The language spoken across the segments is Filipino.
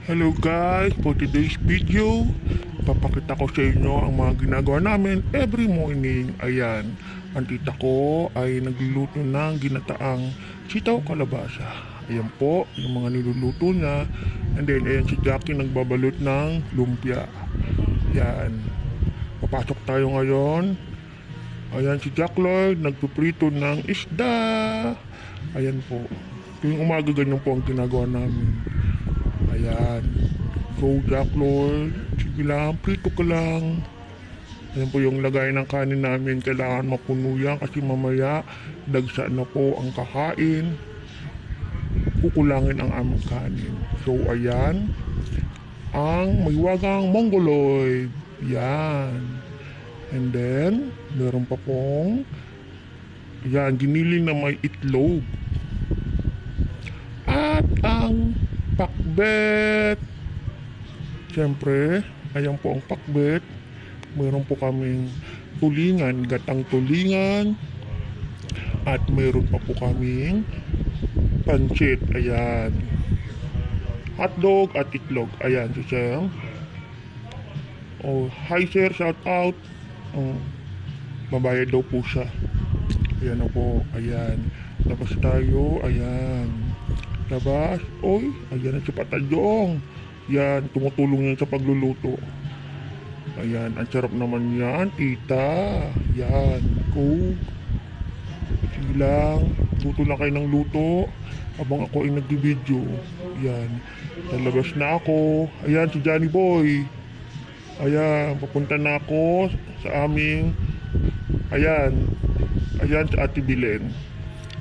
Hello guys, for today's video, papakita ko sa inyo ang mga ginagawa namin every morning. Ayan, ang tita ko ay nagluluto ng ginataang sitaw kalabasa. Ayan po, yung mga niluluto niya. And then, ayan si Jackie nagbabalot ng lumpia. Ayan, papasok tayo ngayon. Ayan si Jack Lloyd, nagpiprito ng isda. Ayan po, tuwing umaga ganyan po ang ginagawa namin. Ayan. Go Jack Lloyd. Sige lang, prito ka lang. Ayan po yung lagay ng kanin namin. Kailangan mapuno yan kasi mamaya dagsa na po ang kakain. Kukulangin ang aming kanin. So ayan. Ang maywagang mongoloid. Yan. And then, meron pa pong yan, giniling na may itlog. At ang pakbet. Siyempre, ayan po ang pakbet. Meron po kaming tulingan, gatang tulingan. At meron pa po kaming pancit. Ayan. Hotdog at itlog. Ayan, si Sir. Oh, hi sir, shout out. Oh, mabayad daw po siya. Ayan na po, ayan. Labas tayo, ayan. Labas, oy, ayan na si Patadyong. Yan, tumutulong yan sa pagluluto. Ayan, ang sarap naman yan, tita. Yan, go. Sige lang, luto lang kayo ng luto. Habang ako ay nag-video. Yan, lalabas na ako. Ayan, si Johnny Boy. Ayan, papunta na ako sa aming, ayan, sa Ate Bilen.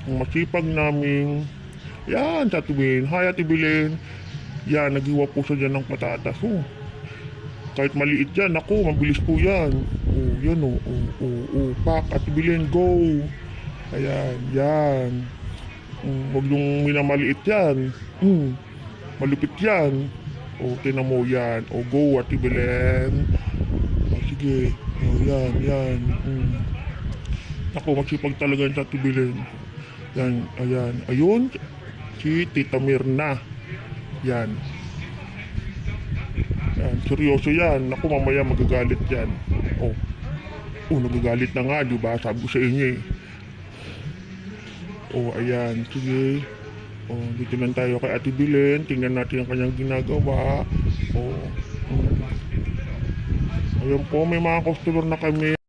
Ang masipag naming, yan, sa Ate Bilen. Hi Ate Bilen. Yan, naghiwa po siya dyan ng patatas. Oh. Kahit maliit yan, ako, mabilis po yan. Oh, yan pak, Ate Bilen, go. Ayan, yan. Huwag yung minamaliit yan. Malupit yan. O, tinan mo yan. O, go, Ate Belen. O, sige. O, yan. Ako, magsipag talaga sa Ate Belen. Yan, ayan. Ayun, si Tita Mirna. Yan. Yan, seryoso yan. Ako, mamaya magagalit yan. O, nagagalit na nga, diba? Sabi ko sa inyo eh. O, ayan. Sige. O, dito lang tayo kay Ate Bilen. Tingnan natin ang kanyang ginagawa. O, ayan po, may mga customer na kami.